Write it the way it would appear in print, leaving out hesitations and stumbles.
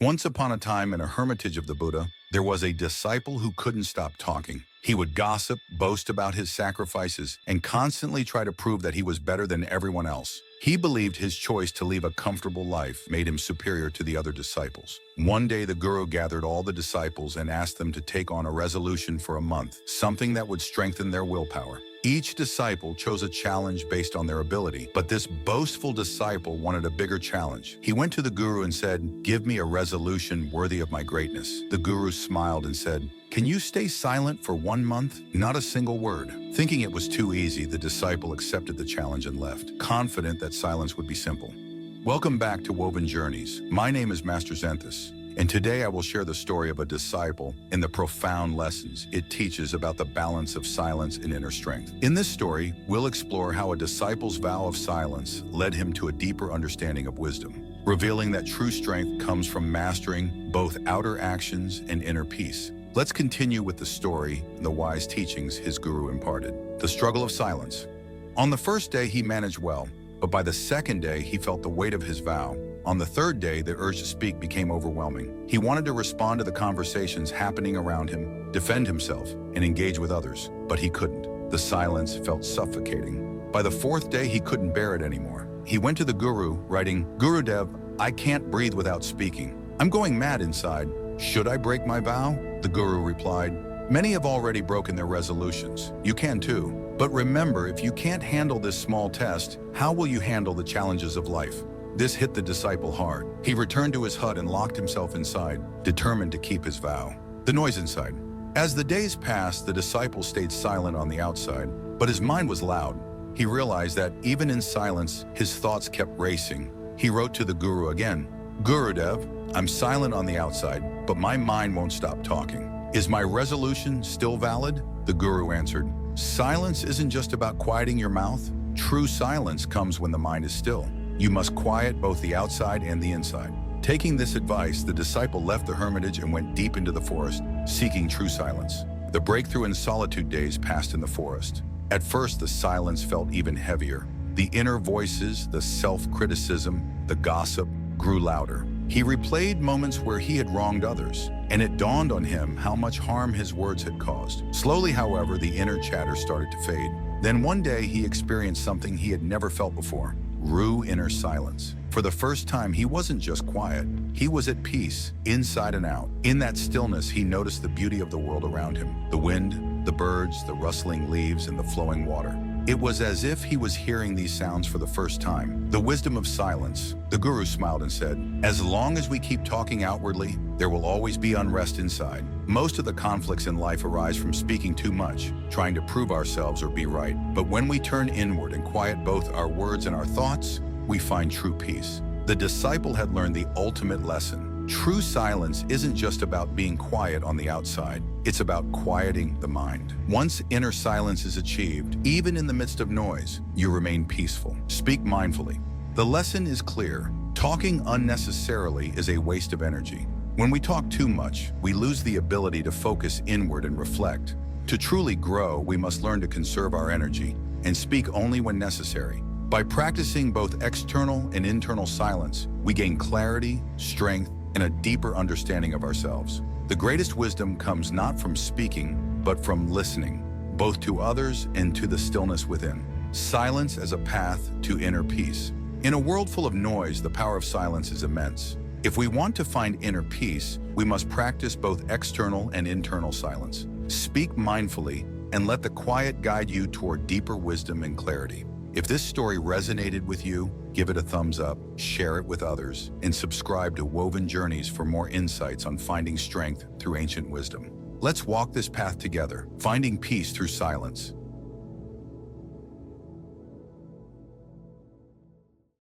Once upon a time in a hermitage of the Buddha, there was a disciple who couldn't stop talking. He would gossip, boast about his sacrifices, and constantly try to prove that he was better than everyone else. He believed his choice to leave a comfortable life made him superior to the other disciples. One day, the guru gathered all the disciples and asked them to take on a resolution for a month, something that would strengthen their willpower. Each disciple chose a challenge based on their ability, but this boastful disciple wanted a bigger challenge. He went to the guru and said, "Give me a resolution worthy of my greatness." The guru smiled and said, "Can you stay silent for 1 month? Not a single word." Thinking it was too easy, the disciple accepted the challenge and left, confident that silence would be simple. Welcome back to Woven Journeys. My name is Master Zenthis, and today I will share the story of a disciple and the profound lessons it teaches about the balance of silence and inner strength. In this story, we'll explore how a disciple's vow of silence led him to a deeper understanding of wisdom, revealing that true strength comes from mastering both outer actions and inner peace. Let's continue with the story and the wise teachings his guru imparted. The struggle of silence. On the first day, he managed well, but by the second day, he felt the weight of his vow. On the third day, the urge to speak became overwhelming. He wanted to respond to the conversations happening around him, defend himself, and engage with others, but he couldn't. The silence felt suffocating. By the fourth day, he couldn't bear it anymore. He went to the guru, writing, "Gurudev, I can't breathe without speaking. I'm going mad inside. Should I break my vow?" The guru replied, "Many have already broken their resolutions. You can too. But remember, if you can't handle this small test, how will you handle the challenges of life?" This hit the disciple hard. He returned to his hut and locked himself inside, determined to keep his vow. The noise inside. As the days passed, the disciple stayed silent on the outside, but his mind was loud. He realized that even in silence, his thoughts kept racing. He wrote to the guru again, "Gurudev, I'm silent on the outside, but my mind won't stop talking. Is my resolution still valid?" The guru answered, "Silence isn't just about quieting your mouth. True silence comes when the mind is still. You must quiet both the outside and the inside." Taking this advice, the disciple left the hermitage and went deep into the forest, seeking true silence. The breakthrough and solitude days passed in the forest. At first, the silence felt even heavier. The inner voices, the self-criticism, the gossip grew louder. He replayed moments where he had wronged others, and it dawned on him how much harm his words had caused. Slowly, however, the inner chatter started to fade. Then one day, he experienced something he had never felt before: true inner silence. For the first time, he wasn't just quiet. He was at peace, inside and out. In that stillness, he noticed the beauty of the world around him: the wind, the birds, the rustling leaves, and the flowing water. It was as if he was hearing these sounds for the first time. The wisdom of silence. The guru smiled and said, "As long as we keep talking outwardly, there will always be unrest inside. Most of the conflicts in life arise from speaking too much, trying to prove ourselves or be right. But when we turn inward and quiet both our words and our thoughts, we find true peace." The disciple had learned the ultimate lesson. True silence isn't just about being quiet on the outside. It's about quieting the mind. Once inner silence is achieved, even in the midst of noise, you remain peaceful. Speak mindfully. The lesson is clear. Talking unnecessarily is a waste of energy. When we talk too much, we lose the ability to focus inward and reflect. To truly grow, we must learn to conserve our energy and speak only when necessary. By practicing both external and internal silence, we gain clarity, strength, and a deeper understanding of ourselves. The greatest wisdom comes not from speaking, but from listening, both to others and to the stillness within. Silence as a path to inner peace. In a world full of noise, the power of silence is immense. If we want to find inner peace, we must practice both external and internal silence. Speak mindfully and let the quiet guide you toward deeper wisdom and clarity. If this story resonated with you, give it a thumbs up, share it with others, and subscribe to Woven Journeys for more insights on finding strength through ancient wisdom. Let's walk this path together, finding peace through silence.